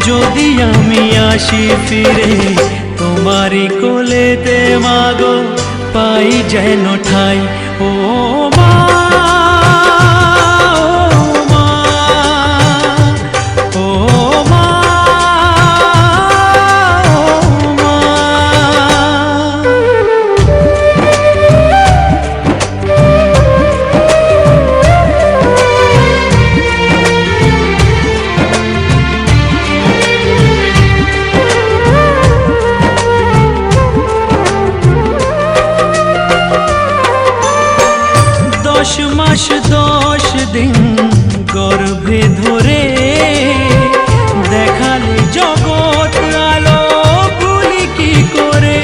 যদি আমি আসি ফিরে তোমারই কোলেতে মাগো, পাই যেন ঠাই। ও মা, ও মা, ও মা। দশ মাস 10 দিন গর্ভে ধরে দেখালে জগৎ আলো, ভুলি কি করে।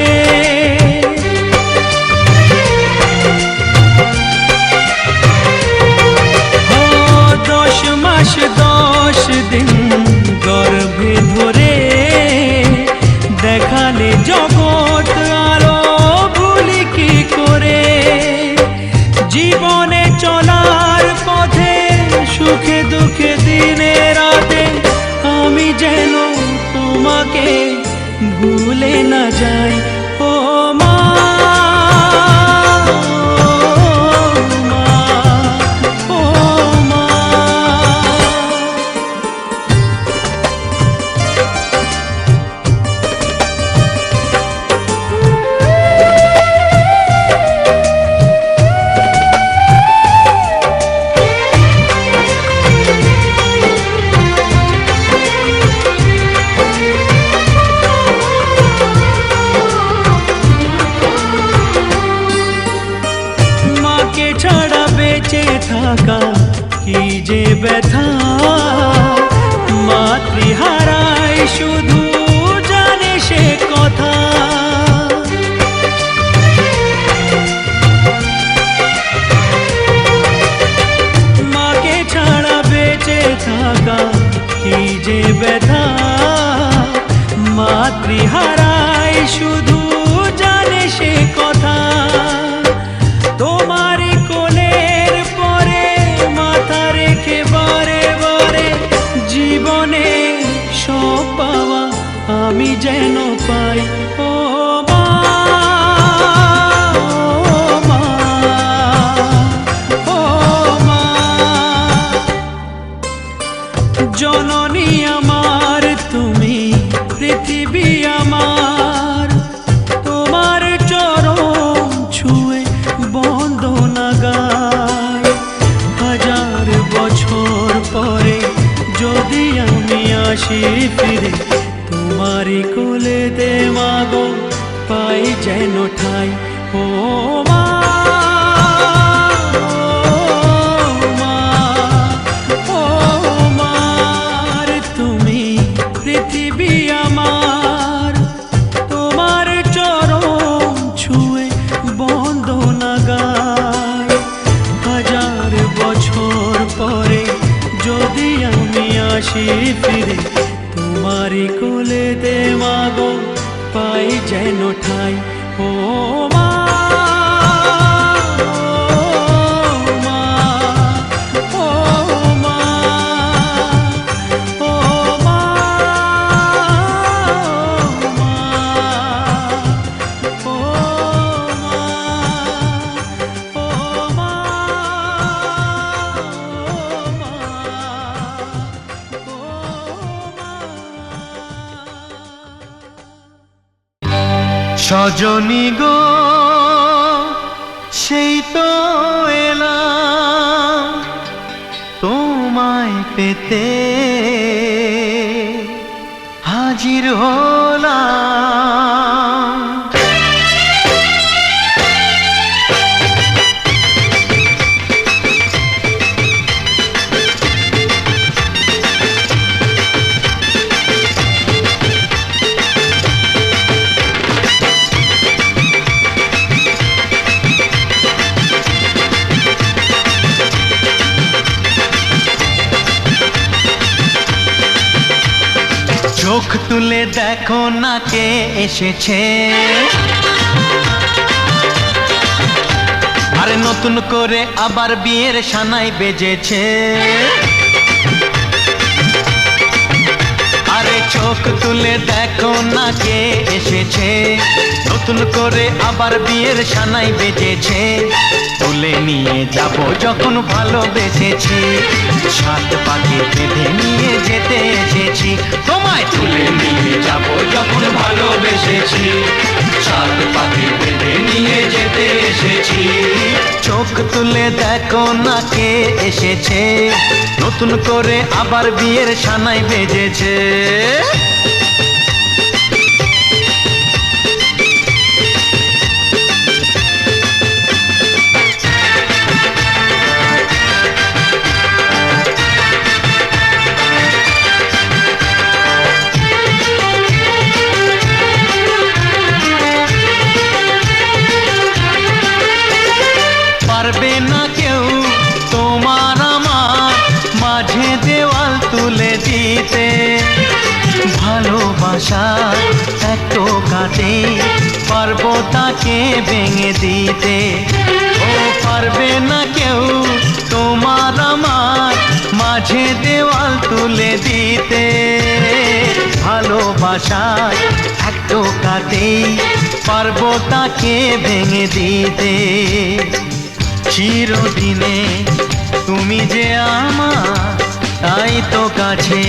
ও 10 মাস 10 দিন গর্ভে ধরে দেখালে জগৎ আলো, ভুলি কি করে। জীবনে চলার পথে সুখে দুঃখে দিনে রাতে আমি যেন তোমাকে ভুলে না যাই। ও মা, ও মা। মাকে ছাড়া বেঁচে থাকা কি যে ব্যথা, মাতৃহারায় শুধু জানে সে কথা। মাকে ছাড়া বেঁচে থাকা কি যে ব্যথা, মাতৃহারায় শুধু জানে সে কথা। তোমারই কোলের পরে মাথা রেখে বারে বারে জীবনে সব পাওয়া আমি যেন পাই। ও মা, ও মা, ও মা। জননী আমার তুমি, পৃথিবী আমার, তোমার চরণ ছুঁয়ে বন্দনা গাই। 1000 বছর পরে যদি আমি আসি ফিরে তোমারই কোলেতে মাগো, পাই যেন ঠাই। ও মা, ও মা, ও মা। তুমি পৃথিবী আমার, তোমার চরণ ছুঁয়ে বন্দনা গাই। 1000 বছর পরে যদি আমি আসি ফিরে তোমারই কোলেতে মাগো, পাই যেন ঠাই। ও মা, ও মা, ও মা, ও মা, ও মা, ও মা, সজনী গো সেই তো এলাম তোমায় পেতে, হাজির হলাম। চোখ তুলে দেখো না কে এসেছে, আরে নতুন করে আবার বিয়ের সানাই বেজেছে। আরে চোখ তুলে দেখো না কে এসেছে, নতুন করে আবার বিয়ের সানাই বেজেছে। তুলে নিয়ে যাব যখন ভালোবেসেছি, সাত পাকে বেঁধে নিয়ে যেতে এসেছি। তোমায় তুলে নিয়ে যাব যখন ভালোবেসেছি, সাত পাকে বেঁধে নিয়ে যেতে এসেছি। চোখ তুলে দেখো না কে এসেছে, নতুন করে আবার বিয়ের সানাই বেজেছে। পারবে না কেউ তোমার আমার মাঝে দেওয়াল তুলে দিতে, ভালোবাসা একটু কাটে পারবো তাকে ভেঙে দিতে। ও পারবে না কেউ তোমার আমার মাঝে দেওয়াল তুলে দিতে, ভালোবাসা একটু কাটে পারবো তাকে ভেঙে দিতে। চিরদিনে তুমি যে আমার, তাই তো কাছে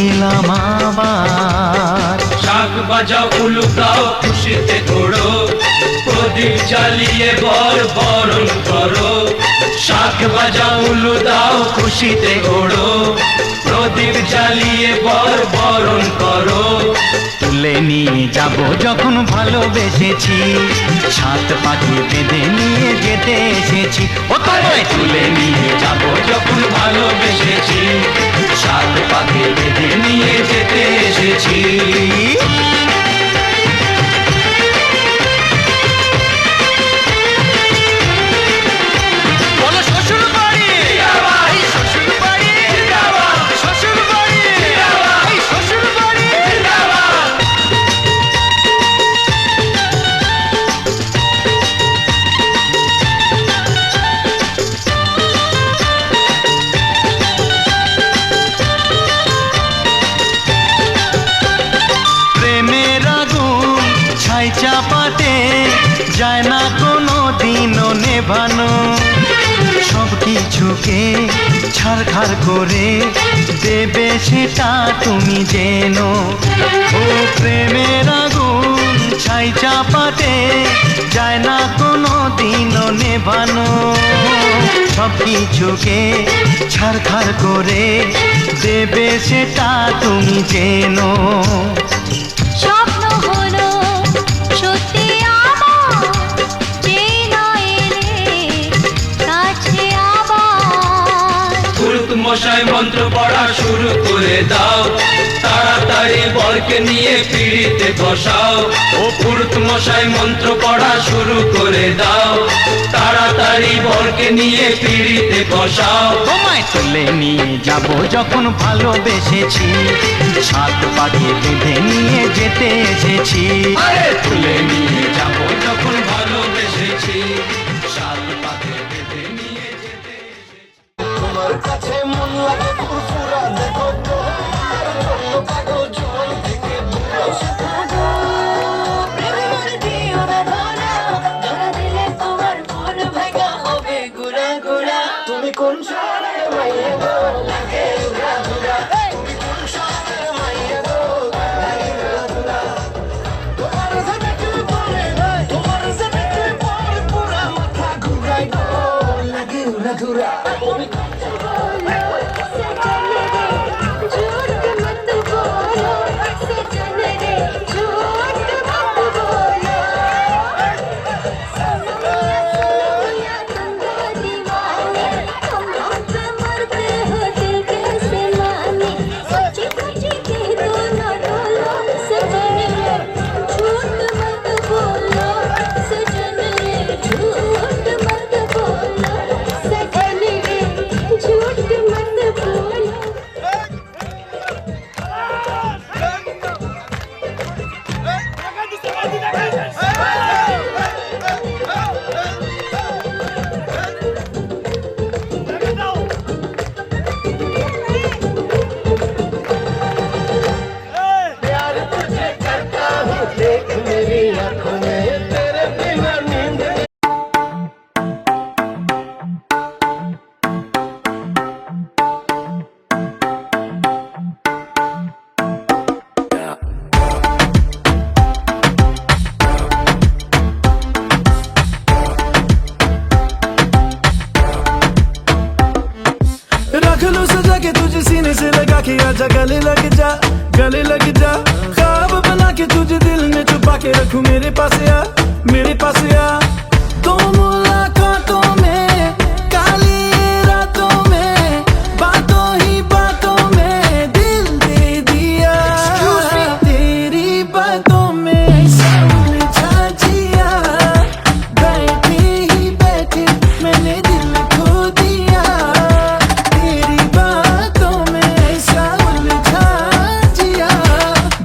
এলাম আবার। শাক বাজাও উলু গাও খুশিতে ঘোড়ো, প্রদীপ জ্বালিয়ে বরণ করো। শাক বাজাও উলু দাও খুশিতে ঘোড়ো, প্রদীপ জ্বালিয়ে বরণ করো। তুলে নিয়ে যাব যখন ভালোবেসেছি, সাত পাখি বেঁধে নিয়ে যেতে এসেছি। ও তোমায় তুলে নিয়ে যাব যখন ভালোবেসেছি, সাত পাখি বেঁধে নিয়ে যেতে এসেছি। চাপাতে যায় না কোনো দিনও নেভানো, সব কিছুকে ছাড়খাড় করে দেবে সেটা তুমি জেনো। ও প্রেমের আগুন ছাই চাপাতে যায় না কোনো দিনও নেভানো, সব কিছুকে ছাড়খাড় করে দেবে সেটা তুমি জেনো। স্বপ্ন হলো সত্যি আমার, যেই নয় এলে কাছে আবার। পুরুত মশাই মন্ত্র পড়া শুরু করে দাও, তাড়াতাড়ি বরকে নিয়ে পিড়িতে বসাও। ও পুরুত মশাই মন্ত্র পড়া শুরু করে দাও, তাড়াতাড়ি বরকে নিয়ে পিড়িতে বসাও। তোমায় তুলে নিয়ে যাব যখন ভালোবেসেছি, সাত পাখি বেঁধে নিয়ে যেতে এসেছি। আরে তুলে নিয়ে যাব যখন ভালোবেসেছি, সাত পাখি বেঁধে নিয়ে যেতে এসেছি। তোমার কাছে মন লাগে ফুরফুরা, দেখো তোমার জন্য পাগল জীবন থেকে দূর। প্রেমের দিও না ধরা, ধরা দিলে তোমার মন ভাঙা হবে গুড়া গুড়া। তুমি কোন শহরের মাইয়া গো, লাগে উড়া ধুরা। তুমি কোন শহরের মাইয়া গো, লাগে উড়া ধুরা। তোমার যে দেখলে পরে, তোমার যে দেখলে পরে পুরা মাথা ঘুরাই গো, লাগে উড়া ধুরা। তুমি के आजा गले लग जा, गले लग जा। ख्वाब बना के तुझे दिल में छुपा के रखूं, मेरे पास आ, मेरे पास आ। तो मुलाकातों में, काली रातों में, बातों ही बातों में दिल दे दिया। तेरी बातों में उलझा जिया, बैठे ही बैठे मैंने दिल खो दिया। तेरी बातों में ऐसा उलझा जिया,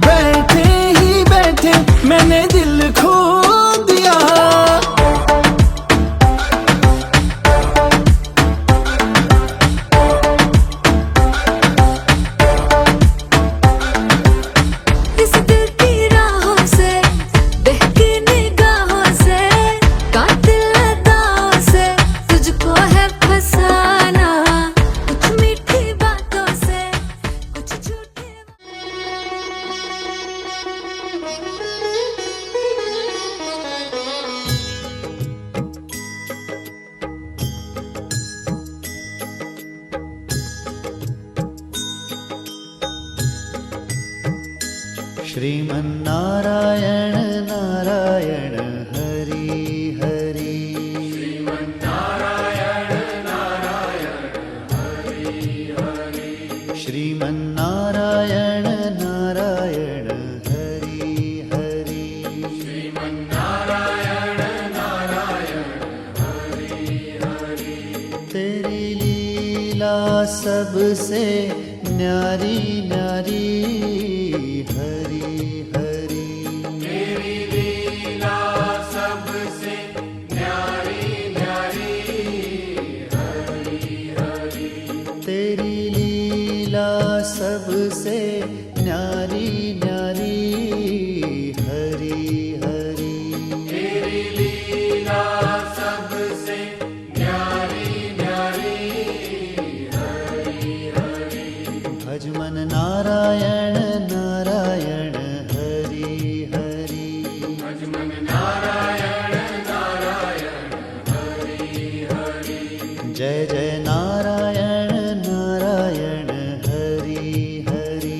बैठे ही बैठे मैंने दिल खो दिया। इस दिल की राहों से, बहकी निगाहों से, कातिल अदाओं से तुझको है फसाना। कुछ मीठी बातों से, कुछ झूठे श्रीमन्नारायण नारायण हरि हरि। श्रीमन्नारायण नारायण हरि हरि। तेरी लीला सबसे न्यारी न्यारी हरि हरि। तेरी लीला सबसे न्यारी न्यारी हरि हरि। भज मन नारायण नारायण हरि हरि। जय जय नारायण नारायण हरि हरि।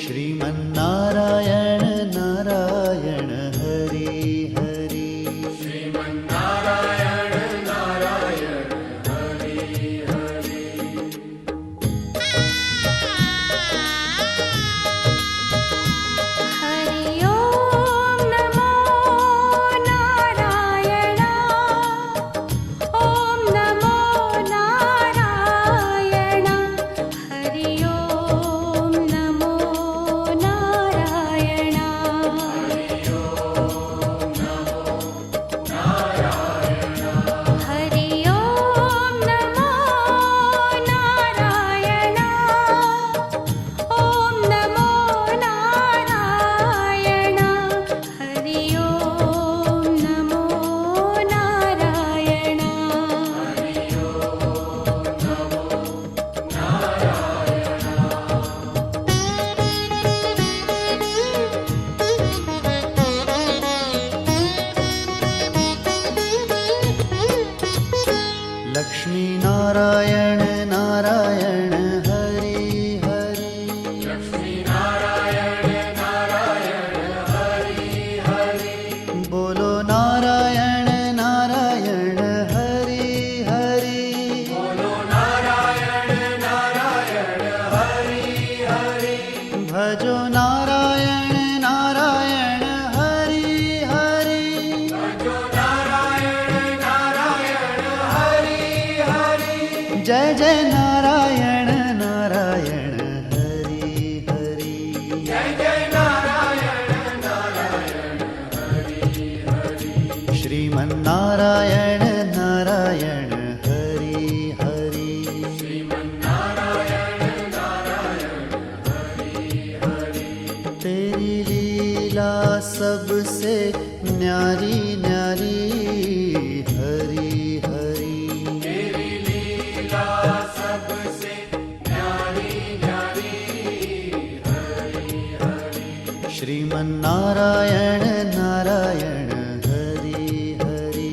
श्रीमन्नारायण नारायण हरि हरि। हरि ओम नमो नारायण। ओम नमो नारायण। हरि ओम नमो नारायण। हरि ओम नमो नारायण। ओम नमो नारायण। हरि ओम नमो नारायण। लक्ष्मी नारायण नारायण हरि हरि। बोलो नारायण नारायण हरि हरि। भजो नारायण नारायण हरि हरि। जय जय नारायण नारायण हरि हरि। श्रीमन्नारायण नारायण हरि हरि। तेरी लीला सबसे न्यारी न्यारी हरि हरि। श्रीमन्नारायण नारायण हरि हरि।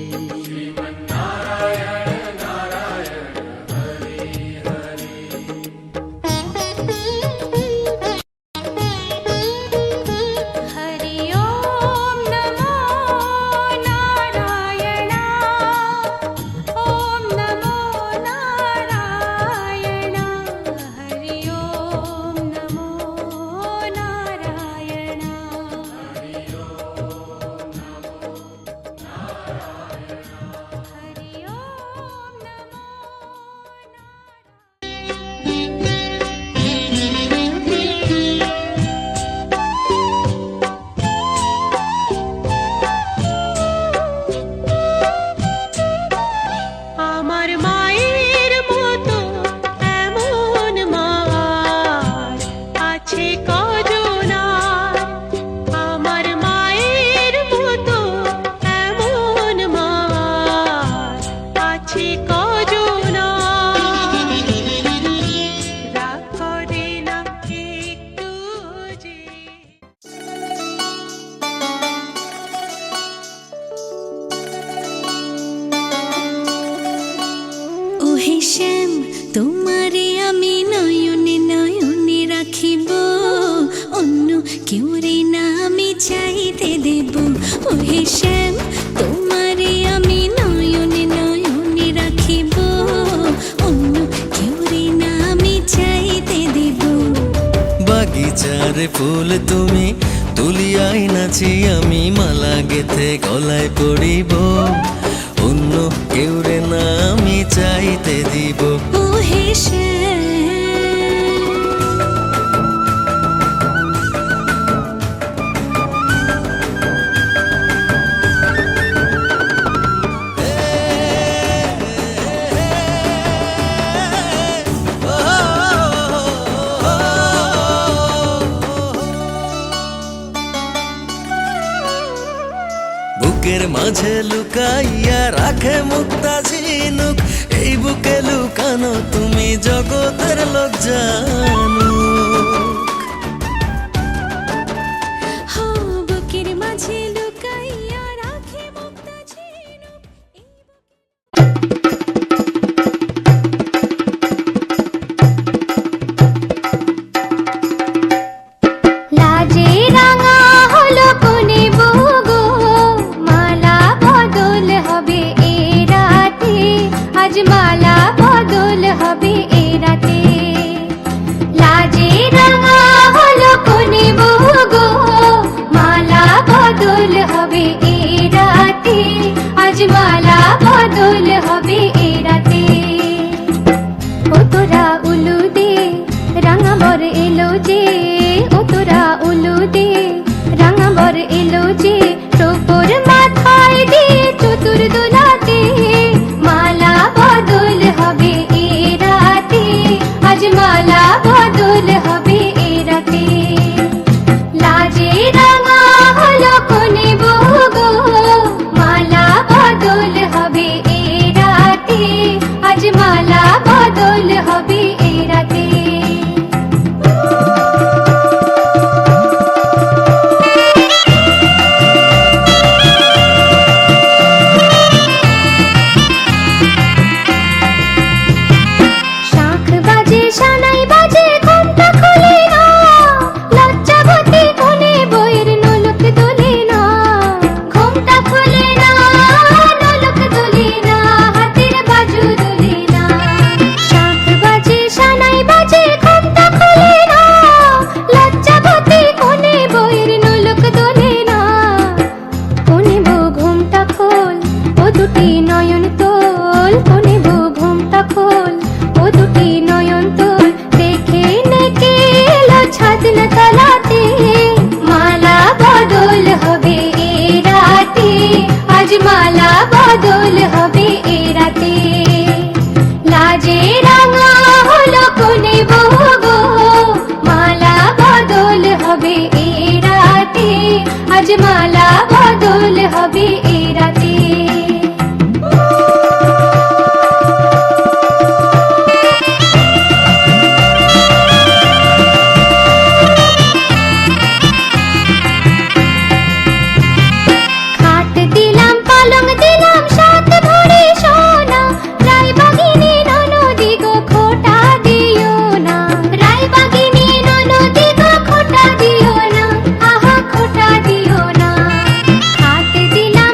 শ্যাম তোমারে আমি নয়নে নয়নে রাখিব, অন্য কেউ রে না আমি চাইতে দেব। ও হে শ্যাম তোমারে আমি নয়নে নয়নে রাখিব, অন্য কেউ রে না আমি চাইতে দেব। বাগিচার ফুল তুমি তুলিয়াই নাচি আমি মালা গেথে গলায় পড়িব, অন্য কেউ রে না আমি চাইতে দিব। ও হে শ্যাম বুকের মাঝে লুকাইয়া রাখে মুক্তা ঝিনুক, এই বুকে লুকানো তুমি জগতের লোক জানো। হো বুকের মাঝে লুকাইয়া রাখে মুক্তা ঝিনুক, এই লাজে রাঙা হলো কোনে বগো, মালা বদল হবে এ রাতে, আজ মালা বদল হবে এ রাতে। লাজে রাঙা হলো কোনে বগো, মালা বদল হবে এ রাতে, আজ মালা বদল হবে এ রাতে। ও তোরা উলু দে রাঙা বর এলো যে, ও তোরা উলু দে রাঙা বর এলো যে, টোপর মাথায় দিয়ে চতুর দোলাতে, মালা বদল হবে এ রাতে, আজ মালা বদল হবে এ রাতে। লাজে রাঙা হলো কোনে বগো, মালা বদল হবে এ রাতে, আজ মালা বদল হবে এ রাতে। শাঁখ বাজে সানাই বাজে ঘুমটা খুলে না, লজ্জাবতী কোনে বইয়ের নোলক দোলে না, ঘুমটা খুলে না নোলক দোলে না, হাতের বাজু দোলে না। শাঁখ বাজে সানাই বাজে ঘুমটা খুলে না, লজ্জাবতী কোনে বইয়ের নোলক দোলে না। কোনে বউ ঘুমটা খোল, ও দুটি নয়ন তোল, কোনে বউ ঘুমটা খোল, ও দুটি নয়ন তোল, দেখে নেকে এলো ছাদনা তলাতে, মালা বদল হবে এ রাতে, আজ মালা বদল হবে এ রাতে। লাজে রাঙা হলো কোনে বগো, মালা বদল হবে এ রাতে, আজ মালা বদল হবে এ রাতে। খাট দিলাম পালং দিলাম সাত ভরি সোনা, রায়বাগিনী ননদি গো খোটা দিও না, রায়বাগিনী ননদি গো খোটা দিও না, আহা খোটা দিও না। খাট দিলাম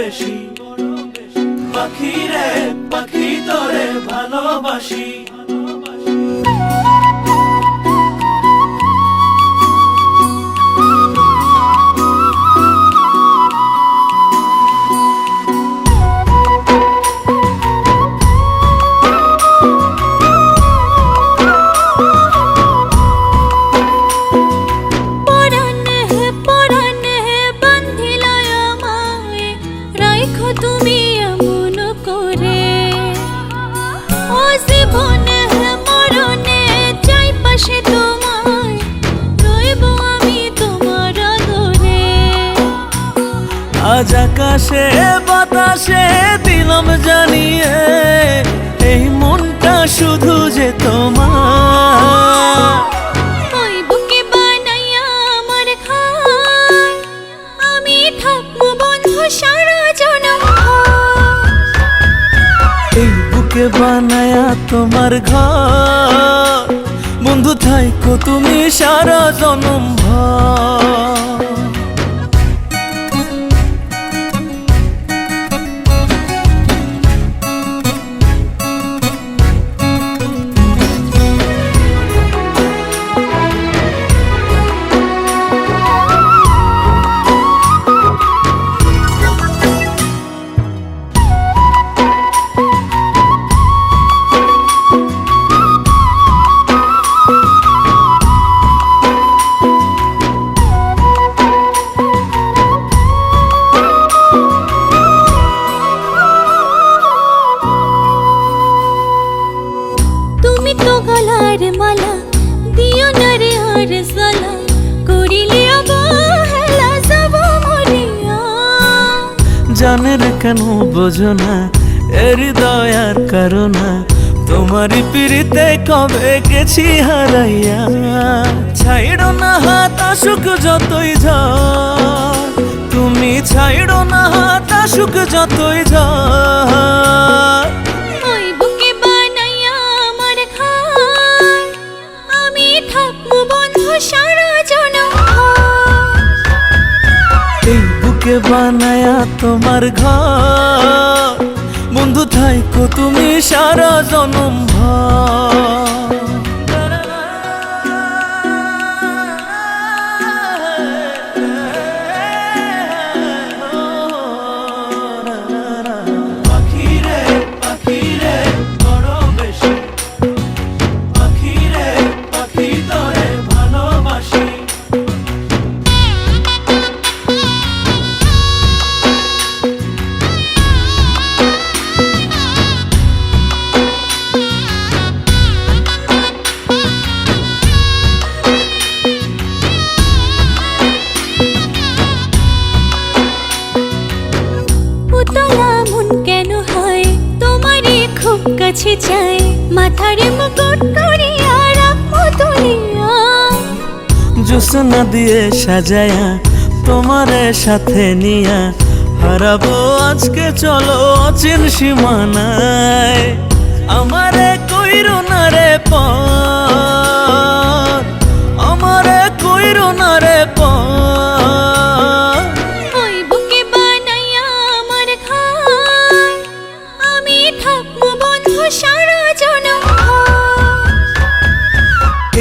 বেশি পাখি রে পাখি তোরে ভালোবাসি আজ আকাশে বাতাসে দিলাম জানিয়ে এই মনটা শুধু যে তোমার ওই বুকে বানাইয়া আমার ঘর আমি থাকবো বন্ধু সারা জনম এই বুকে বানায়া তোমার ঘর বন্ধু থাইকো তুমি সারা জনম ভর মালা দিও না রে আর সালা করিলে অবহেলা যাব মরিয়া জানের কেন বোঝো না এর দয়ার কারণা তোমারই পিড়িতে কবে গেছি হারাইয়া ছাইড়ো না হাত আসুক যতই ঝড় তুমি ছাইড়ো না হাত আসুক যতই ঝড় ওই বুকে বানাইয়া আমার ঘর আমি থাকবো বন্ধু সারা জনম এই বুকে বানায়া তোমার ঘর বন্ধু থাইকো তুমি সারা জনম ভর পাখি রে বড় বেশি পাখি রে পাখি তোরে ভালোবাসি উতলা মন কেন হয় তোমারই খুব কাছে চাই মাথারে মুকুট করিয়া রাখো তুলিয়া জোসনা দিয়ে সাজায়া তোমারে সাথে নিয়া হারাবো আজকে চলো অচিন সীমানায় আমারে কইরো না রে পর আমারে কইরো না রে পর ওই বুকে বানাইয়া আমার ঘর আমি থাকবো বন্ধু সারা জনম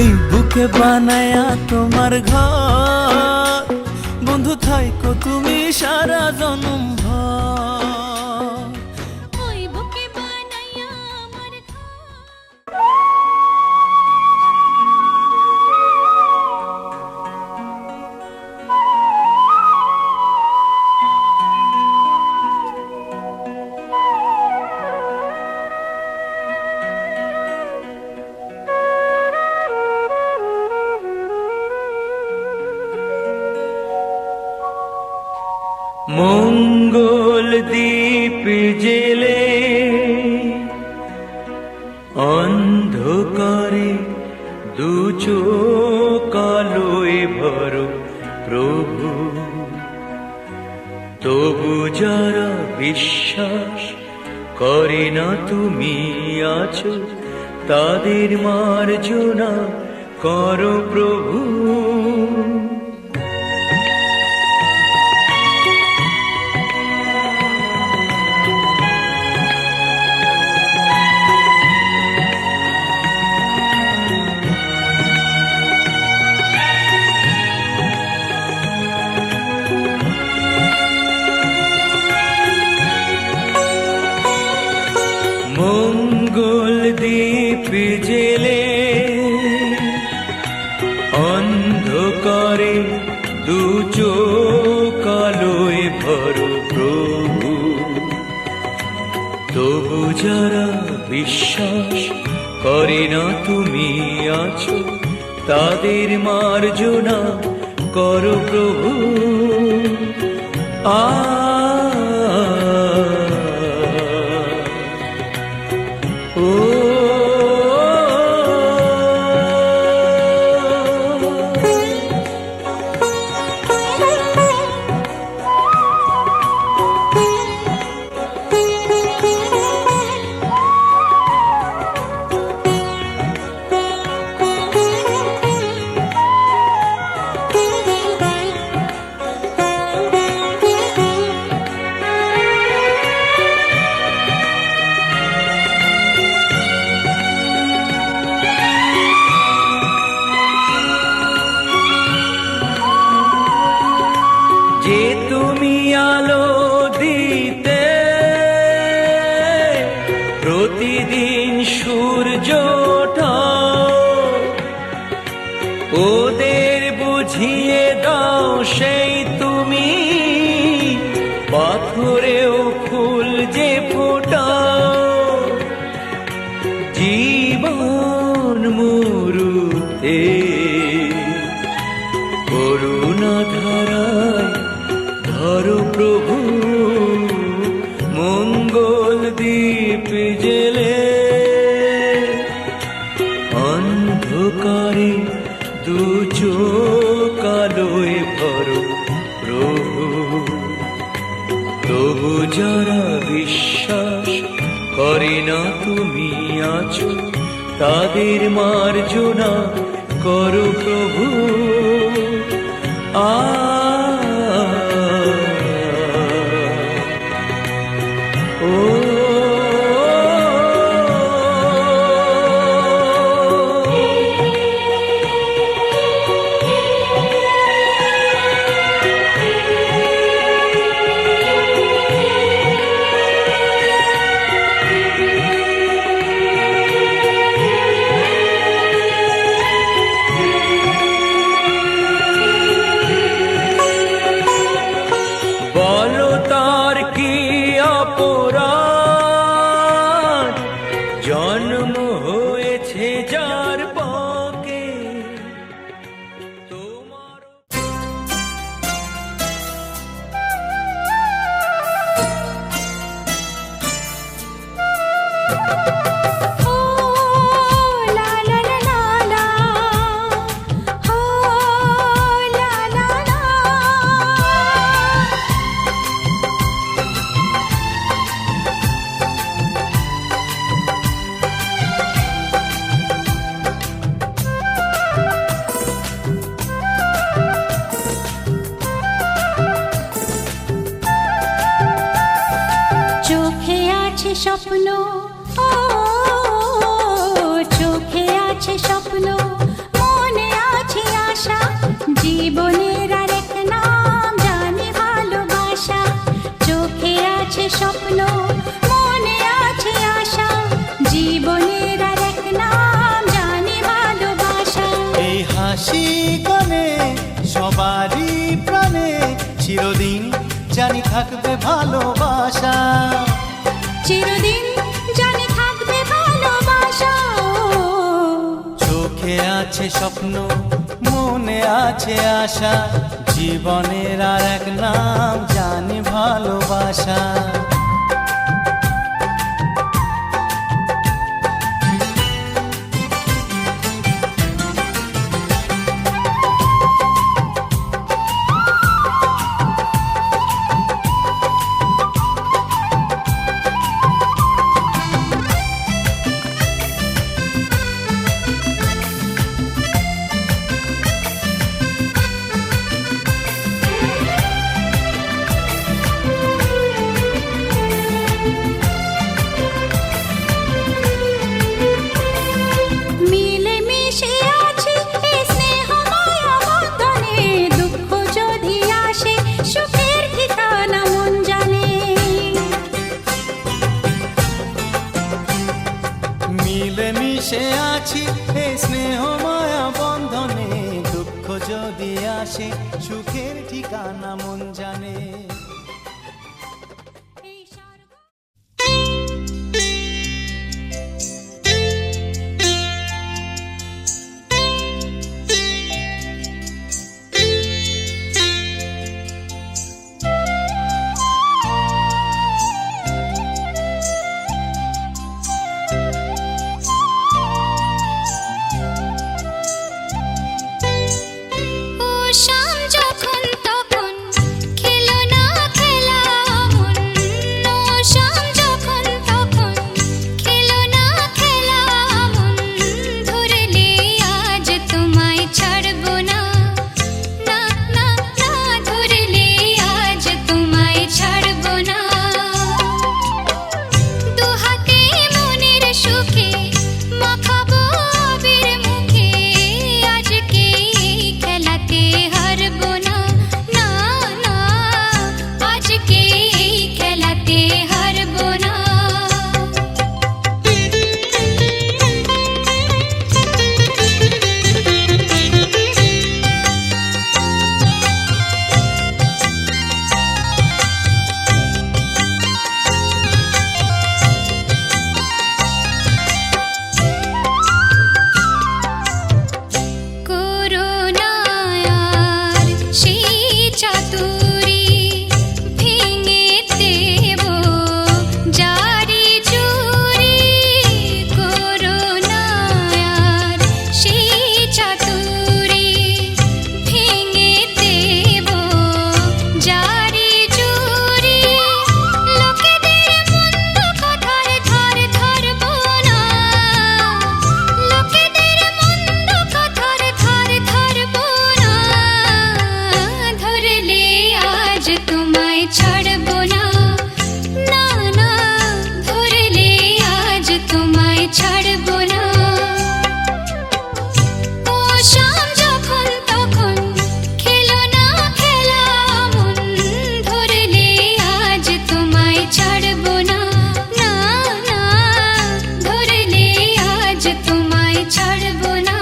এই বুকে বানায়া তোমার ঘর বন্ধু থাইকো তুমি সারা জনম ভর ওই বুকে বানাইয়া আমার ঘর মঙ্গল দীপ জেলে অন্ধকারে দু চোখ আলোয় ভরো প্রভু তবু যারা বিশ্বাস করে না তুমি আছো তাদের মার্জনা করো প্রভু দীপ জেলে অন্ধকারে দু চোখ আলোয় ভরো প্রভু, তবু যারা বিশ্বাস করে না তুমি আছো, তাদের মার্জনা করো প্রভু। ও যে তুমি আলো দিতে প্রতিদিন সূর্য ওঠাও, ওদের বুঝিয়ে দাও সেই তুমি পাথরেও ফুল যে ফোটাও। জীবন মরুতে করুণা ধারায় ধরো প্রভু, মঙ্গল দীপ জেলে অন্ধকারে দু চোখ আলোয় ভরো প্রভু, তবু যারা বিশ্বাস করে না তুমি আছো, তাদের মার্জনা করো প্রভু। বলো তার কি অপরাধ, জন্ম হয়েছে যার পাকে তোমার। ও লা লা লা লা লা, ও লা লা লা। চোখে আছে স্বপ্ন, ও চোখে আছে স্বপ্ন, মনে আছে আশা, জীবনের আরেক নাম জানি ভালোবাসা। চোখে আছে স্বপ্ন, মনে আছে আশা, জীবনের আরেক নাম জানি ভালোবাসা। এই হাসি গানে সবারই প্রাণে চিরদিন জানি থাকবে ভালোবাসা, চিরদিন জানি থাকবে ভালোবাসা। চোখে আছে স্বপ্ন, মনে আছে আশা, জীবনের আর এক নাম জানি ভালোবাসা। বসে আছি এই স্নেহ মায়া বন্ধনে, দুঃখ যদি আসে সুখের ঠিকানা মন জানে। ও শাম যখন তখন খেলো না খেলা মন, ও শাম যখন তখন খেলো না খেলা মন, ধরলে আজ তোমায় ছাড়বো না, না না না, ধরলে আজ তোমায় ছাড়বো না। দুহাতে মনের সুখে মাখাবো আবির মুখে, আজকে এই খেলাতে হারবো না, না না, আজকে এই খেলাতে হারবো না। করুণায়ার সেই চাতুরি ভেঙে দেব জারি জুরি, করুণায়ার সেই চাতুরি ভেঙে দেব জারি জুরি, লোকেদের মন্দ কথার ধার ধরবো না, লোকেদের মন্দ কথার ধার ধরবো না, ধরলে আজ তোমায় ছাড়বো না, না না, ধরলে আজ তোমায় ছাড়বো না। ও শাম যখন তখন খেলো না খেলা মন, ধরলে আজ তোমায় ছাড়বো না, না না, ধরলে আজ তোমায় ছাড়বো না।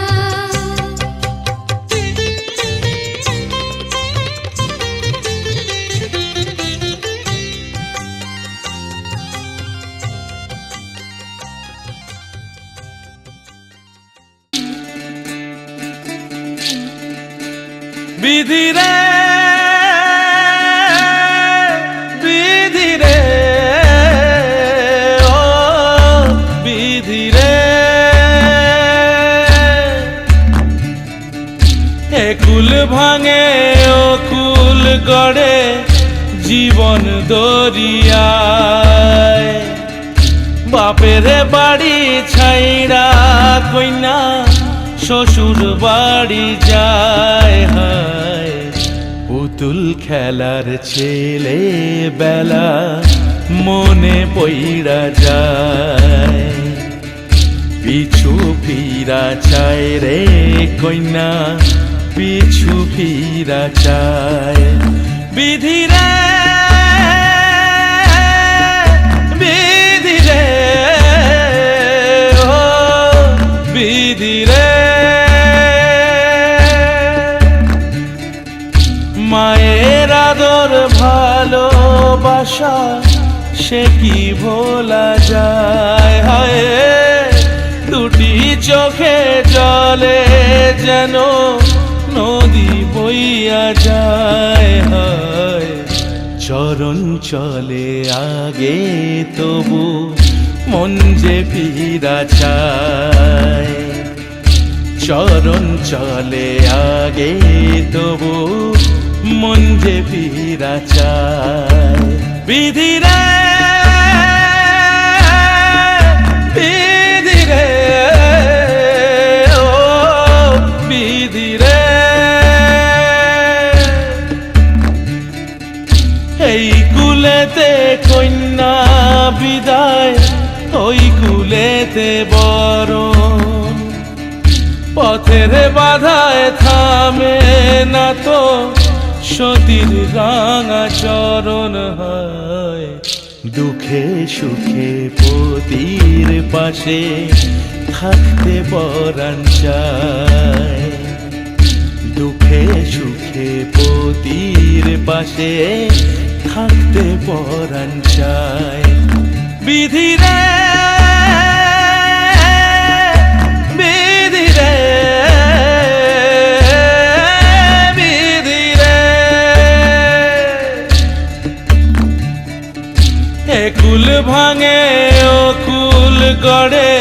বিধি রে, বিধি রে, ও বিধি রে, এ কুল ভাঙে ও কুল গড়ে জীবন দরিয়ায়, বাপের বাড়ি ছাইড়া কইনা শ্বশুর বাড়ি যায়, হায় পুতুল খেলার ছেলে বেলা মনে পইড়া যায়, পিছু ফিরা চায় রে কইনা, পিছু ফিরা চায়। বিধি রে, বিধি রে, ও বিধি রে, মায়ের আদর ভালোবাসা সে কি ভোলা যায়, হায় দুটি চোখে জলে যেন নদী বইয়া যায়, হায় চরণ চলে আগে তবু মন যে ফিরা চায়, চরণ চলে আগে তবু মন যে ফিরা চায়। বিধি রে, বিধি রে, ও বিধি রে, এই কুলেতে কন্যা বিদায়, ওই কুলেতে বরণ, পথের বাধায় থামে না তো সতীর রাঙা চরণ, হয় দুঃখে সুখে পতির পাশে থাকতে পরাণ চায়, দুঃখে সুখে পতির পাশে থাকতে পরাণ চায়। বিধি রে বিধি রে বিধি রে, একুল ভাঙে ও কুল গড়ে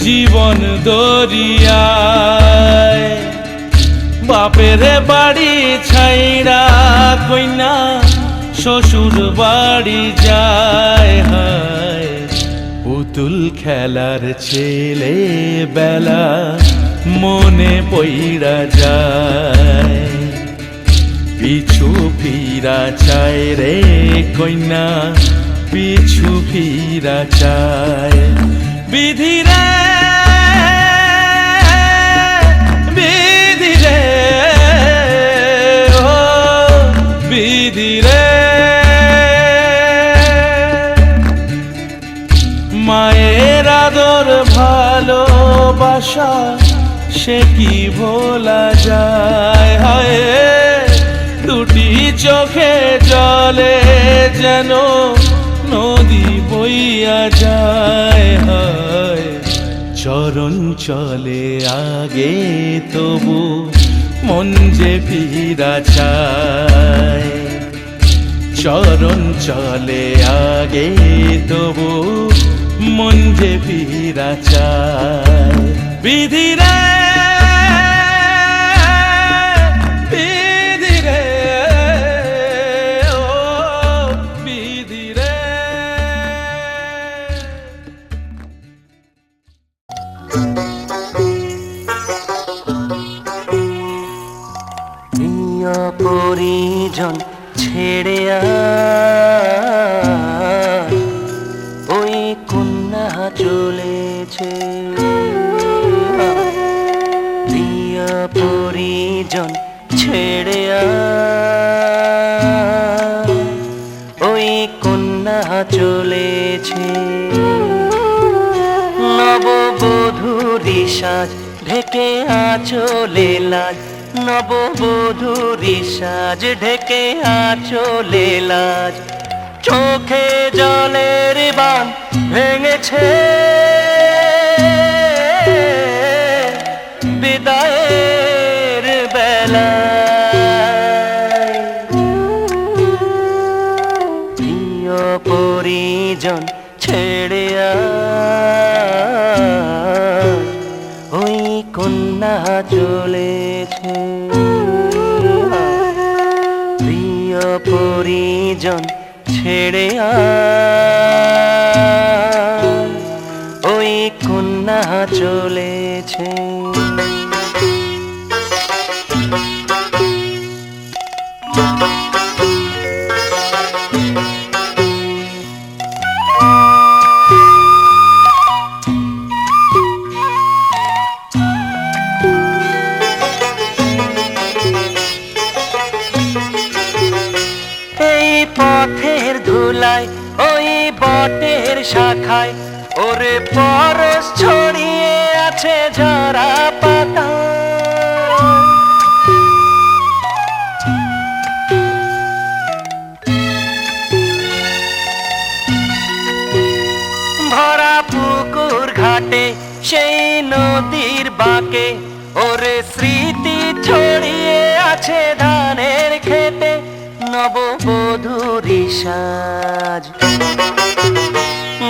জীবন দরিয়ায়, বাপের বাড়ি ছাইড়া কইনা শ্বশুর বাড়ি যায়। হায় পুতুল খেলার ছেলে বেলা মনে পইড়া যায়, পিছু ফিরা চায় রে কইনা পিছু ফিরা চায়। বিধি রে বিধি রে ও বিধি রে, মায়ের আদর ভালোবাসা সে কি ভোলা যায়। হায় দুটি চোখে জলে যেন নদী বইয়া যায়। হায় চরণ চলে আগে তবু মন যে ফিরা চায়, চরণ চলে আগে তবু মন যে ফিরা চায়। বিধি রে বিধি রে ও বিধি রে। প্রিয় পরিজন ছেড়ে ওই কন্যা চলেছে, প্রিয় পরিজন ছেড়ে ওই কন্যা চলেছে, নববধূরি সাজ ঢেকে আঁচলে লাজ, নববধূরি সাজ ঢেকে আঁচলে লাজ, চোখে জলের বাঁধ ভেঙেছে বিদায়ের বেলায়, প্রিয় পরিজন ছেড়ে ওই কন্যা চলেছে, প্রিয় পরিজন ছেড়ে ওই কন্যা চলেছে। পথের ধুলায় ওই বটের শাখায় ওরে পরশ ছড়িয়ে আছে ঝরা পাতা, ভরা পুকুর ঘাটে সেই নদীর বাঁকে ওরে স্মৃতি ছড়িয়ে আছে ধানের খেতে, নববধূরি সাজ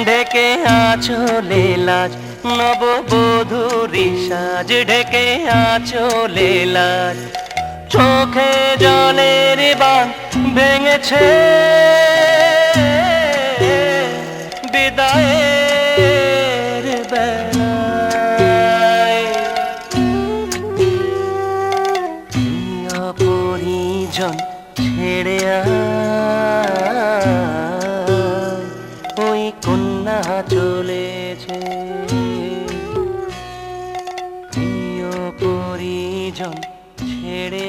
ঢেকে আঁচলে লাজ, নববধূরি সাজ ঢেকে আঁচলে লাজ, চোখে জলের বাঁধ ভেঙেছে বিদায়ের বেলায়, প্রিয় পরিজন ছেড়ে ওই কন্যা চলেছে, প্রিয় পরিজন ছেড়ে